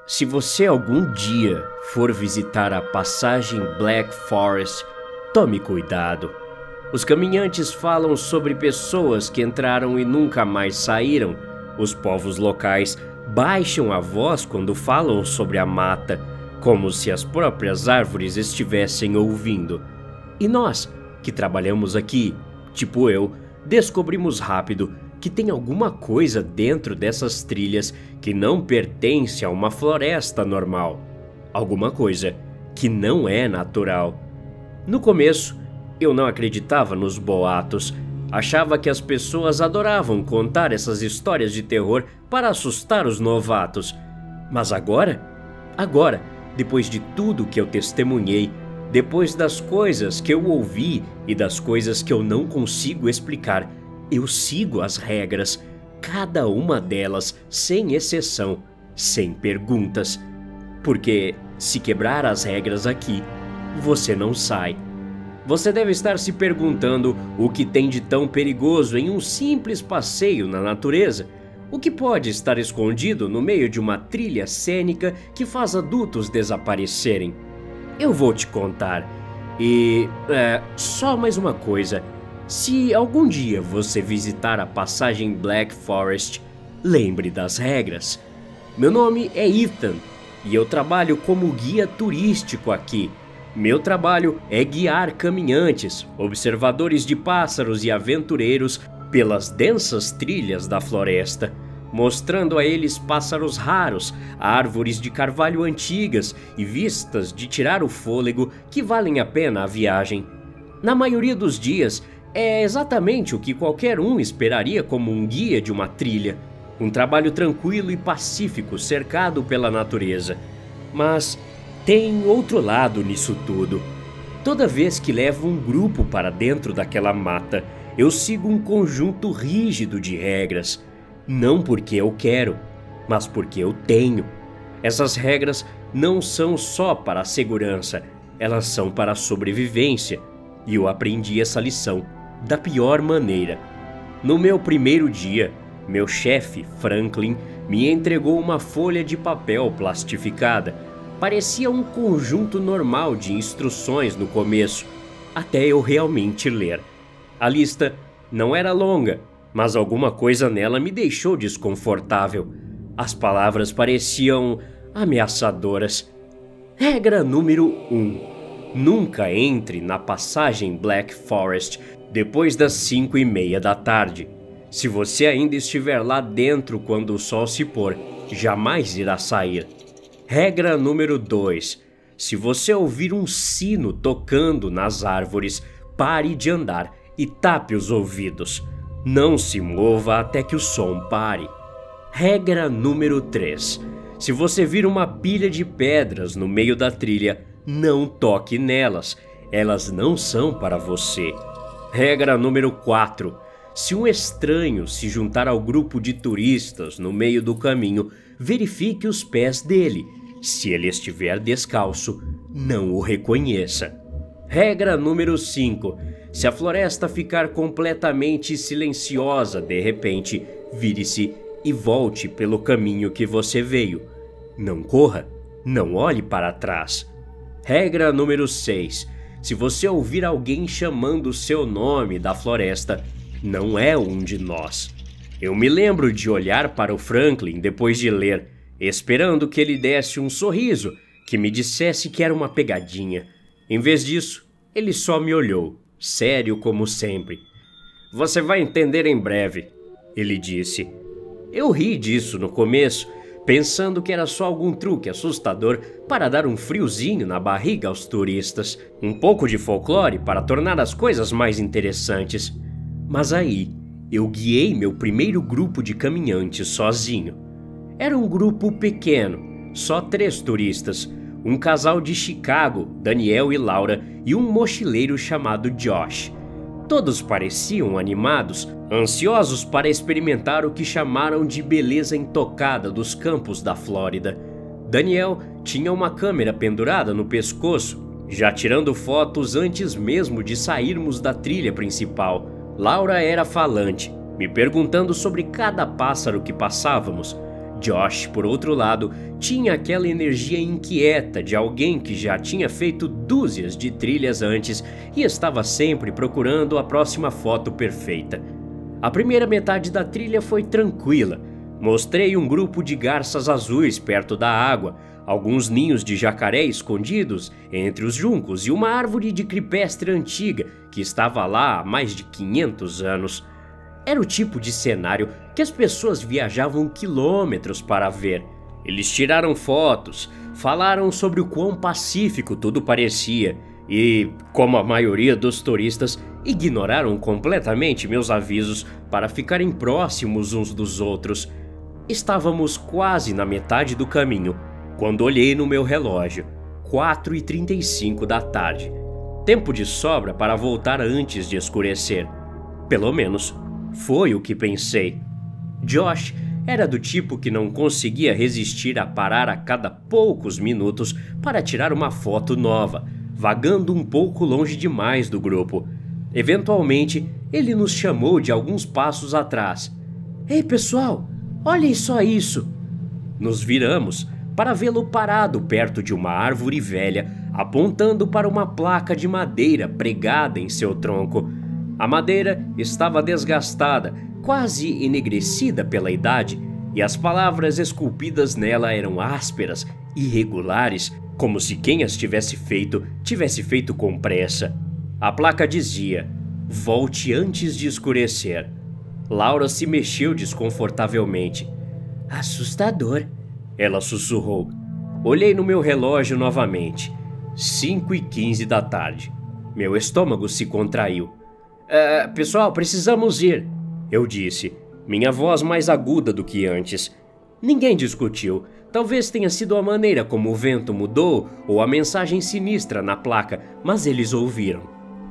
Se você algum dia for visitar a passagem Black Forest, tome cuidado. Os caminhantes falam sobre pessoas que entraram e nunca mais saíram. Os povos locais baixam a voz quando falam sobre a mata, como se as próprias árvores estivessem ouvindo. E nós, que trabalhamos aqui, tipo eu, descobrimos rápido que tem alguma coisa dentro dessas trilhas que não pertence a uma floresta normal. Alguma coisa que não é natural. No começo, eu não acreditava nos boatos. Achava que as pessoas adoravam contar essas histórias de terror para assustar os novatos. Mas agora, depois de tudo que eu testemunhei, depois das coisas que eu ouvi e das coisas que eu não consigo explicar, eu sigo as regras, cada uma delas, sem exceção, sem perguntas. Porque se quebrar as regras aqui, você não sai. Você deve estar se perguntando o que tem de tão perigoso em um simples passeio na natureza. O que pode estar escondido no meio de uma trilha cênica que faz adultos desaparecerem? Eu vou te contar. E só mais uma coisa. Se algum dia você visitar a passagem Black Forest, lembre das regras. Meu nome é Ethan e eu trabalho como guia turístico aqui. Meu trabalho é guiar caminhantes, observadores de pássaros e aventureiros pelas densas trilhas da floresta, mostrando a eles pássaros raros, árvores de carvalho antigas e vistas de tirar o fôlego que valem a pena a viagem. Na maioria dos dias, é exatamente o que qualquer um esperaria como um guia de uma trilha. Um trabalho tranquilo e pacífico cercado pela natureza. Mas tem outro lado nisso tudo. Toda vez que levo um grupo para dentro daquela mata, eu sigo um conjunto rígido de regras. Não porque eu quero, mas porque eu tenho. Essas regras não são só para a segurança, elas são para a sobrevivência. E eu aprendi essa lição da pior maneira. No meu primeiro dia, meu chefe, Franklin, me entregou uma folha de papel plastificada. Parecia um conjunto normal de instruções no começo, até eu realmente ler. A lista não era longa, mas alguma coisa nela me deixou desconfortável. As palavras pareciam ameaçadoras. Regra número 1. Nunca entre na passagem Black Forest depois das 5:30 da tarde. Se você ainda estiver lá dentro quando o sol se pôr, jamais irá sair. Regra número 2. Se você ouvir um sino tocando nas árvores, pare de andar e tape os ouvidos. Não se mova até que o som pare. Regra número 3. Se você vir uma pilha de pedras no meio da trilha, não toque nelas. Elas não são para você. Regra número 4. Se um estranho se juntar ao grupo de turistas no meio do caminho, verifique os pés dele. Se ele estiver descalço, não o reconheça. Regra número 5. Se a floresta ficar completamente silenciosa de repente, vire-se e volte pelo caminho que você veio. Não corra, não olhe para trás. Regra número 6. Se você ouvir alguém chamando o seu nome da floresta, não é um de nós. Eu me lembro de olhar para o Franklin depois de ler, esperando que ele desse um sorriso, que me dissesse que era uma pegadinha. Em vez disso, ele só me olhou, sério como sempre. Você vai entender em breve, ele disse. Eu ri disso no começo, pensando que era só algum truque assustador para dar um friozinho na barriga aos turistas, um pouco de folclore para tornar as coisas mais interessantes. Mas aí, eu guiei meu primeiro grupo de caminhantes sozinho. Era um grupo pequeno, só 3 turistas, um casal de Chicago, Daniel e Laura, e um mochileiro chamado Josh. Todos pareciam animados, ansiosos para experimentar o que chamaram de beleza intocada dos campos da Flórida. Daniel tinha uma câmera pendurada no pescoço, já tirando fotos antes mesmo de sairmos da trilha principal. Laura era falante, me perguntando sobre cada pássaro que passávamos. Josh, por outro lado, tinha aquela energia inquieta de alguém que já tinha feito dúzias de trilhas antes e estava sempre procurando a próxima foto perfeita. A primeira metade da trilha foi tranquila. Mostrei um grupo de garças azuis perto da água, alguns ninhos de jacaré escondidos entre os juncos e uma árvore de cripestre antiga que estava lá há mais de 500 anos. Era o tipo de cenário que as pessoas viajavam quilômetros para ver. Eles tiraram fotos, falaram sobre o quão pacífico tudo parecia e, como a maioria dos turistas, ignoraram completamente meus avisos para ficarem próximos uns dos outros. Estávamos quase na metade do caminho, quando olhei no meu relógio, 4h35 da tarde. Tempo de sobra para voltar antes de escurecer. Pelo menos, foi o que pensei. Josh era do tipo que não conseguia resistir a parar a cada poucos minutos para tirar uma foto nova, vagando um pouco longe demais do grupo. Eventualmente, ele nos chamou de alguns passos atrás. "Ei, pessoal! Olhem só isso!" Nos viramos para vê-lo parado perto de uma árvore velha, apontando para uma placa de madeira pregada em seu tronco. A madeira estava desgastada, quase enegrecida pela idade, e as palavras esculpidas nela eram ásperas, irregulares, como se quem as tivesse feito com pressa. A placa dizia: "Volte antes de escurecer." Laura se mexeu desconfortavelmente. "Assustador", ela sussurrou. Olhei no meu relógio novamente. 5h15 da tarde. Meu estômago se contraiu. Pessoal, precisamos ir", eu disse, minha voz mais aguda do que antes. Ninguém discutiu. Talvez tenha sido a maneira como o vento mudou ou a mensagem sinistra na placa, mas eles ouviram.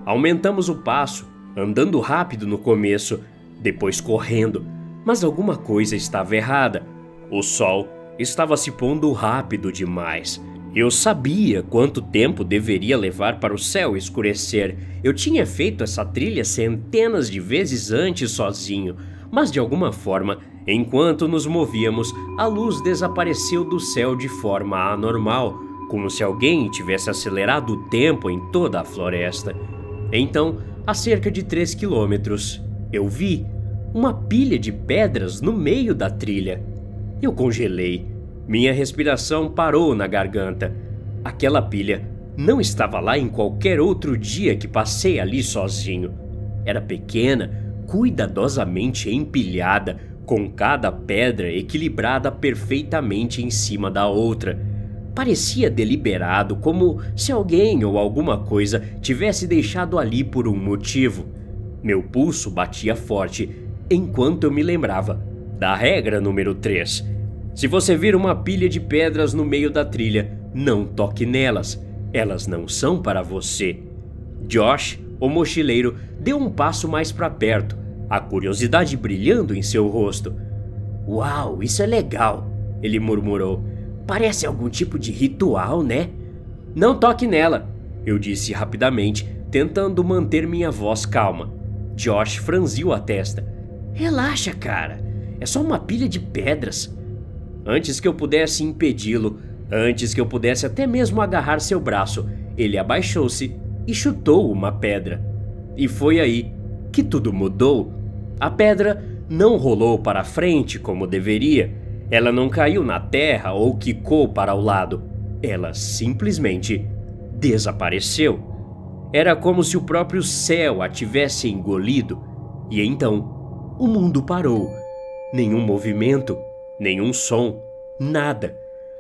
Aumentamos o passo, andando rápido no começo, depois correndo, mas alguma coisa estava errada. O sol estava se pondo rápido demais. Eu sabia quanto tempo deveria levar para o céu escurecer. Eu tinha feito essa trilha centenas de vezes antes sozinho, mas de alguma forma, enquanto nos movíamos, a luz desapareceu do céu de forma anormal, como se alguém tivesse acelerado o tempo em toda a floresta. Então, a cerca de 3 quilômetros, eu vi uma pilha de pedras no meio da trilha. Eu congelei. Minha respiração parou na garganta. Aquela pilha não estava lá em qualquer outro dia que passei ali sozinho. Era pequena, cuidadosamente empilhada, com cada pedra equilibrada perfeitamente em cima da outra. Parecia deliberado, como se alguém ou alguma coisa tivesse deixado ali por um motivo. Meu pulso batia forte enquanto eu me lembrava da regra número 3. Se você vir uma pilha de pedras no meio da trilha, não toque nelas. Elas não são para você. Josh, o mochileiro, deu um passo mais para perto, a curiosidade brilhando em seu rosto. "Uau, isso é legal", ele murmurou. "Parece algum tipo de ritual, né?" "Não toque nela", eu disse rapidamente, tentando manter minha voz calma. Josh franziu a testa. "Relaxa, cara. É só uma pilha de pedras." Antes que eu pudesse impedi-lo, antes que eu pudesse até mesmo agarrar seu braço, ele abaixou-se e chutou uma pedra. E foi aí que tudo mudou. A pedra não rolou para frente como deveria. Ela não caiu na terra ou quicou para o lado. Ela simplesmente desapareceu. Era como se o próprio céu a tivesse engolido. E então, o mundo parou. Nenhum movimento, nenhum som, nada.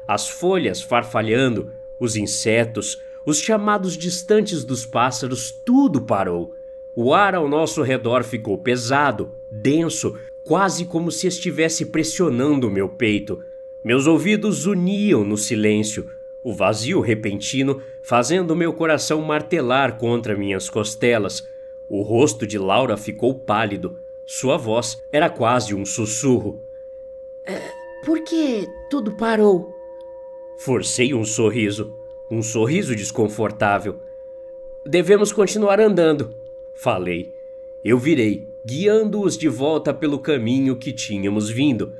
As folhas farfalhando, os insetos, os chamados distantes dos pássaros, tudo parou. O ar ao nosso redor ficou pesado, denso, quase como se estivesse pressionando meu peito. Meus ouvidos uniam no silêncio, o vazio repentino fazendo meu coração martelar contra minhas costelas. O rosto de Laura ficou pálido. Sua voz era quase um sussurro. Por que tudo parou?" Forcei um sorriso desconfortável. "Devemos continuar andando", falei. Eu virei, guiando-os de volta pelo caminho que tínhamos vindo.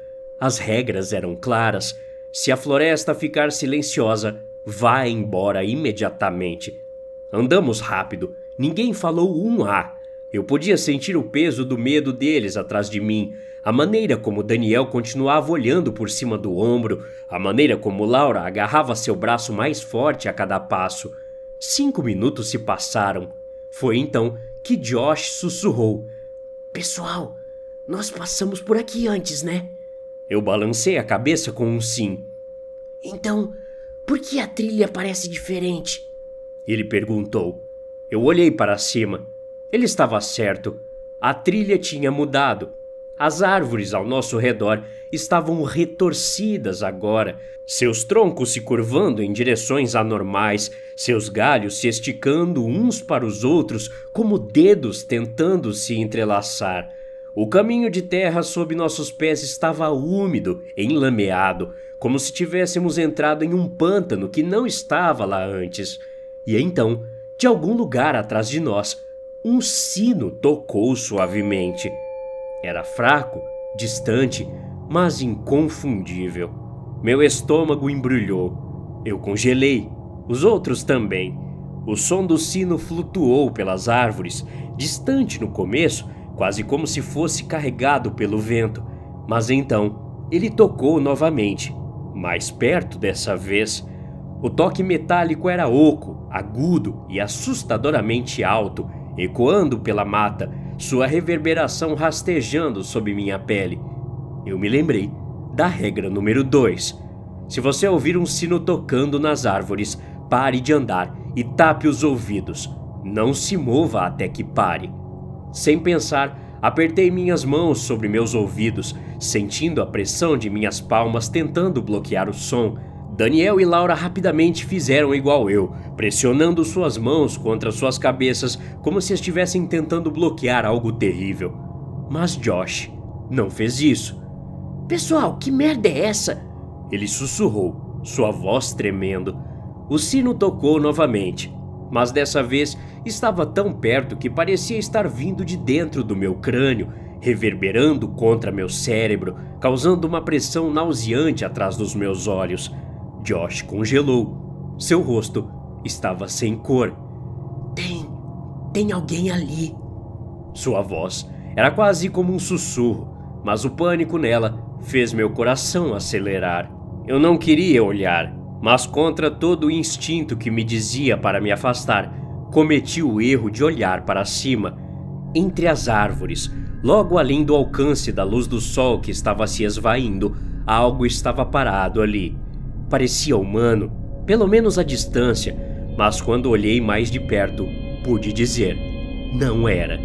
As regras eram claras. Se a floresta ficar silenciosa, vá embora imediatamente. Andamos rápido. Ninguém falou um A. Eu podia sentir o peso do medo deles atrás de mim, a maneira como Daniel continuava olhando por cima do ombro, a maneira como Laura agarrava seu braço mais forte a cada passo. 5 minutos se passaram. Foi então que Josh sussurrou: "Pessoal, nós passamos por aqui antes, né?" Eu balancei a cabeça com um sim. "Então, por que a trilha parece diferente?" Ele perguntou. Eu olhei para cima. Ele estava certo. A trilha tinha mudado. As árvores ao nosso redor estavam retorcidas agora, seus troncos se curvando em direções anormais, seus galhos se esticando uns para os outros como dedos tentando se entrelaçar. O caminho de terra sob nossos pés estava úmido, enlameado, como se tivéssemos entrado em um pântano que não estava lá antes. E então, de algum lugar atrás de nós, um sino tocou suavemente. Era fraco, distante, mas inconfundível. Meu estômago embrulhou. Eu congelei. Os outros também. O som do sino flutuou pelas árvores, distante no começo, quase como se fosse carregado pelo vento. Mas então, ele tocou novamente, mais perto dessa vez. O toque metálico era oco, agudo e assustadoramente alto, ecoando pela mata, sua reverberação rastejando sob minha pele. Eu me lembrei da regra número 2. Se você ouvir um sino tocando nas árvores, pare de andar e tape os ouvidos. Não se mova até que pare. Sem pensar, apertei minhas mãos sobre meus ouvidos, sentindo a pressão de minhas palmas tentando bloquear o som. Daniel e Laura rapidamente fizeram igual eu, pressionando suas mãos contra suas cabeças como se estivessem tentando bloquear algo terrível. Mas Josh não fez isso. "Pessoal, que merda é essa?" Ele sussurrou, sua voz tremendo. O sino tocou novamente, mas dessa vez estava tão perto que parecia estar vindo de dentro do meu crânio, reverberando contra meu cérebro, causando uma pressão nauseante atrás dos meus olhos. Josh congelou. Seu rosto estava sem cor. Tem alguém ali." Sua voz era quase como um sussurro, mas o pânico nela fez meu coração acelerar. Eu não queria olhar, mas contra todo o instinto que me dizia para me afastar, cometi o erro de olhar para cima. Entre as árvores, logo além do alcance da luz do sol que estava se esvaindo, algo estava parado ali. Parecia humano, pelo menos à distância, mas quando olhei mais de perto, pude dizer: não era.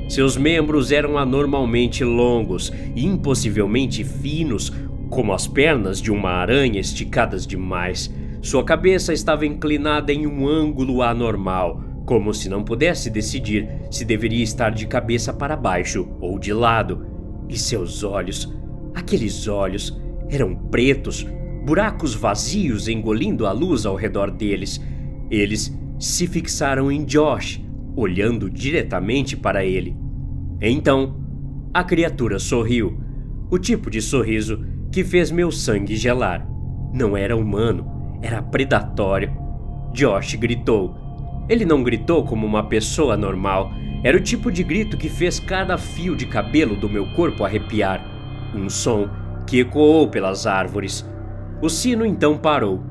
Seus membros eram anormalmente longos e impossivelmente finos, como as pernas de uma aranha esticadas demais. Sua cabeça estava inclinada em um ângulo anormal, como se não pudesse decidir se deveria estar de cabeça para baixo ou de lado. E seus olhos, aqueles olhos, eram pretos, buracos vazios engolindo a luz ao redor deles. Eles se fixaram em Josh, olhando diretamente para ele. Então, a criatura sorriu, o tipo de sorriso que fez meu sangue gelar. Não era humano, era predatório. Josh gritou. Ele não gritou como uma pessoa normal, era o tipo de grito que fez cada fio de cabelo do meu corpo arrepiar. Um som que ecoou pelas árvores. O sino então parou.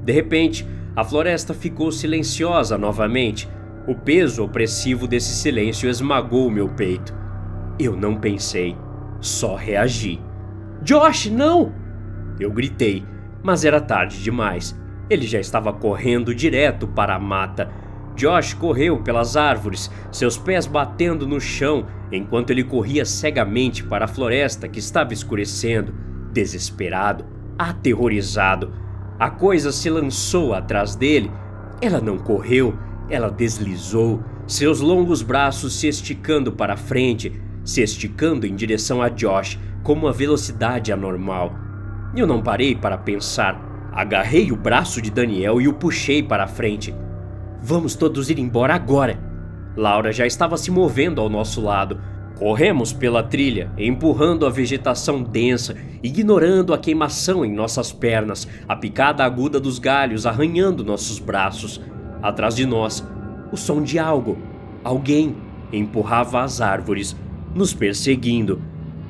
De repente, a floresta ficou silenciosa novamente. O peso opressivo desse silêncio esmagou meu peito. Eu não pensei, só reagi. "Josh, não!" Eu gritei, mas era tarde demais. Ele já estava correndo direto para a mata. Josh correu pelas árvores, seus pés batendo no chão, enquanto ele corria cegamente para a floresta que estava escurecendo. Desesperado, aterrorizado, a coisa se lançou atrás dele. Ela não correu, ela deslizou, seus longos braços se esticando para frente, se esticando em direção a Josh com uma velocidade anormal. Eu não parei para pensar. Agarrei o braço de Daniel e o puxei para a frente. "Vamos todos ir embora agora." Laura já estava se movendo ao nosso lado. Corremos pela trilha, empurrando a vegetação densa, ignorando a queimação em nossas pernas, a picada aguda dos galhos arranhando nossos braços. Atrás de nós, o som de algo, alguém, empurrava as árvores, nos perseguindo.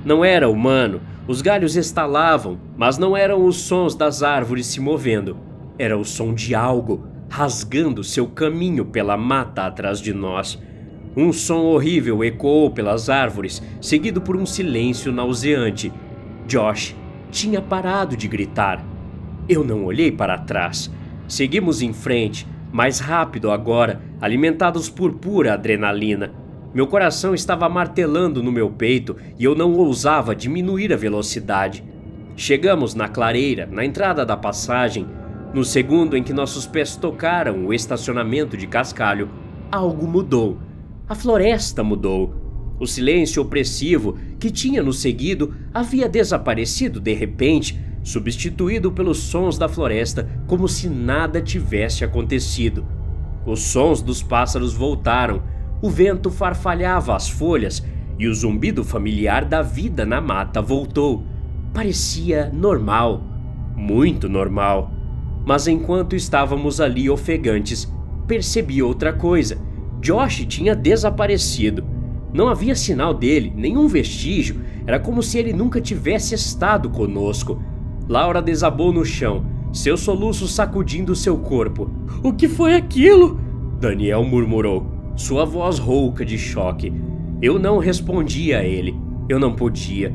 Não era humano, os galhos estalavam, mas não eram os sons das árvores se movendo. Era o som de algo, rasgando seu caminho pela mata atrás de nós. Um som horrível ecoou pelas árvores, seguido por um silêncio nauseante. Josh tinha parado de gritar. Eu não olhei para trás. Seguimos em frente, mais rápido agora, alimentados por pura adrenalina. Meu coração estava martelando no meu peito e eu não ousava diminuir a velocidade. Chegamos na clareira, na entrada da passagem. No segundo em que nossos pés tocaram o estacionamento de cascalho, algo mudou. A floresta mudou. O silêncio opressivo que tinha nos seguido havia desaparecido de repente, substituído pelos sons da floresta como se nada tivesse acontecido. Os sons dos pássaros voltaram, o vento farfalhava as folhas e o zumbido familiar da vida na mata voltou. Parecia normal, muito normal. Mas enquanto estávamos ali ofegantes, percebi outra coisa. Josh tinha desaparecido. Não havia sinal dele, nenhum vestígio. Era como se ele nunca tivesse estado conosco. Laura desabou no chão, seu soluço sacudindo seu corpo. "O que foi aquilo?" Daniel murmurou, sua voz rouca de choque. Eu não respondi a ele. Eu não podia,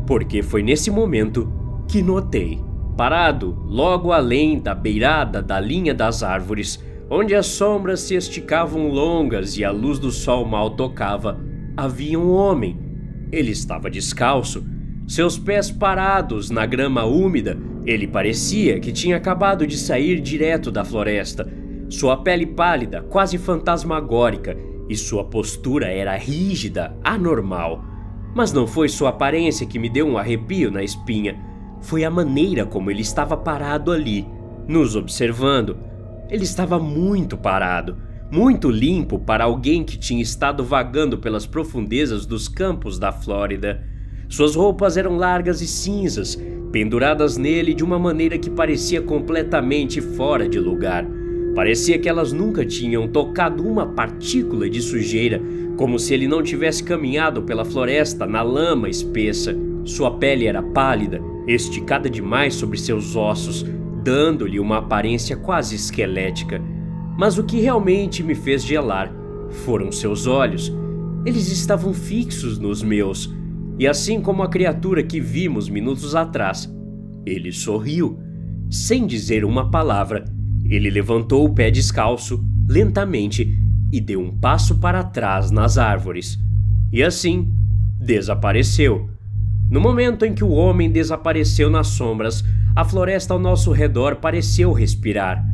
porque foi nesse momento que notei. Parado, logo além da beirada da linha das árvores, onde as sombras se esticavam longas e a luz do sol mal tocava, havia um homem. Ele estava descalço, seus pés parados na grama úmida. Ele parecia que tinha acabado de sair direto da floresta. Sua pele pálida, quase fantasmagórica, e sua postura era rígida, anormal. Mas não foi sua aparência que me deu um arrepio na espinha. Foi a maneira como ele estava parado ali, nos observando. Ele estava muito parado, muito limpo para alguém que tinha estado vagando pelas profundezas dos campos da Flórida. Suas roupas eram largas e cinzas, penduradas nele de uma maneira que parecia completamente fora de lugar. Parecia que elas nunca tinham tocado uma partícula de sujeira, como se ele não tivesse caminhado pela floresta na lama espessa. Sua pele era pálida, esticada demais sobre seus ossos, dando-lhe uma aparência quase esquelética. Mas o que realmente me fez gelar foram seus olhos. Eles estavam fixos nos meus, e assim como a criatura que vimos minutos atrás, ele sorriu. Sem dizer uma palavra, ele levantou o pé descalço, lentamente, e deu um passo para trás nas árvores. E assim, desapareceu. No momento em que o homem desapareceu nas sombras, a floresta ao nosso redor pareceu respirar.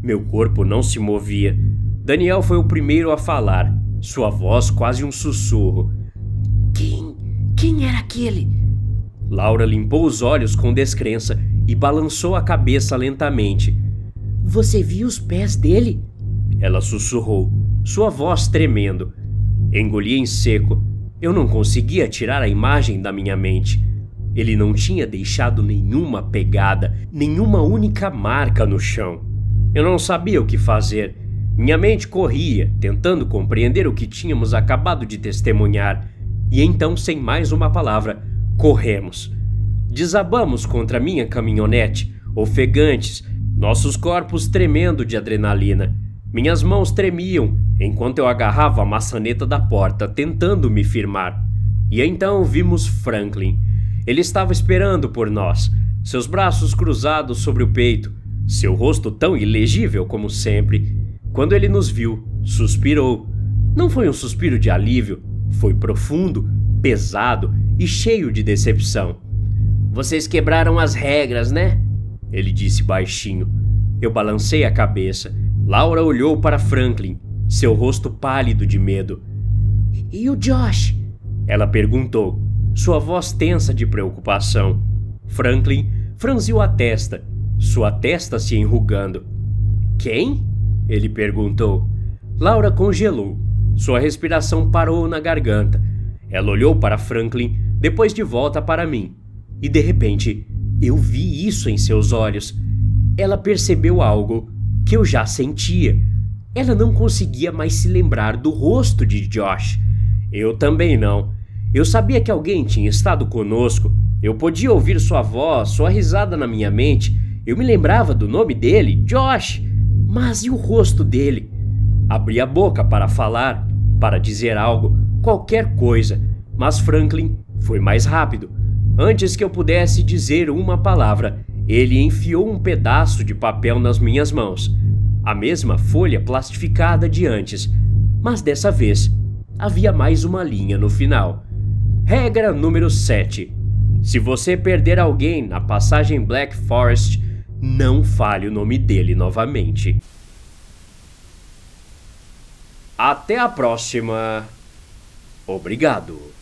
Meu corpo não se movia. Daniel foi o primeiro a falar, sua voz quase um sussurro. Quem era aquele? Laura limpou os olhos com descrença e balançou a cabeça lentamente. Você viu os pés dele? Ela sussurrou, sua voz tremendo. Engoli em seco. Eu não conseguia tirar a imagem da minha mente. Ele não tinha deixado nenhuma pegada, nenhuma única marca no chão. Eu não sabia o que fazer. Minha mente corria, tentando compreender o que tínhamos acabado de testemunhar. E então, sem mais uma palavra, corremos. Desabamos contra minha caminhonete, ofegantes, nossos corpos tremendo de adrenalina. Minhas mãos tremiam enquanto eu agarrava a maçaneta da porta, tentando me firmar. E então vimos Franklin. Ele estava esperando por nós, seus braços cruzados sobre o peito, seu rosto tão ilegível como sempre. Quando ele nos viu, suspirou. Não foi um suspiro de alívio, foi profundo, pesado e cheio de decepção. Vocês quebraram as regras, né? Ele disse baixinho. Eu balancei a cabeça. Laura olhou para Franklin, seu rosto pálido de medo. E o Josh? Ela perguntou, sua voz tensa de preocupação. Franklin franziu a testa, sua testa se enrugando. Quem? Ele perguntou. Laura congelou. Sua respiração parou na garganta. Ela olhou para Franklin, depois de volta para mim. E de repente, eu vi isso em seus olhos. Ela percebeu algo que eu já sentia. Ela não conseguia mais se lembrar do rosto de Josh. Eu também não. Eu sabia que alguém tinha estado conosco. Eu podia ouvir sua voz, sua risada na minha mente. Eu me lembrava do nome dele, Josh. Mas e o rosto dele? Abri a boca para falar, para dizer algo, qualquer coisa. Mas Franklin foi mais rápido. Antes que eu pudesse dizer uma palavra, ele enfiou um pedaço de papel nas minhas mãos. A mesma folha plastificada de antes, mas dessa vez havia mais uma linha no final. Regra número 7. Se você perder alguém na passagem Black Forest, não fale o nome dele novamente. Até a próxima. Obrigado.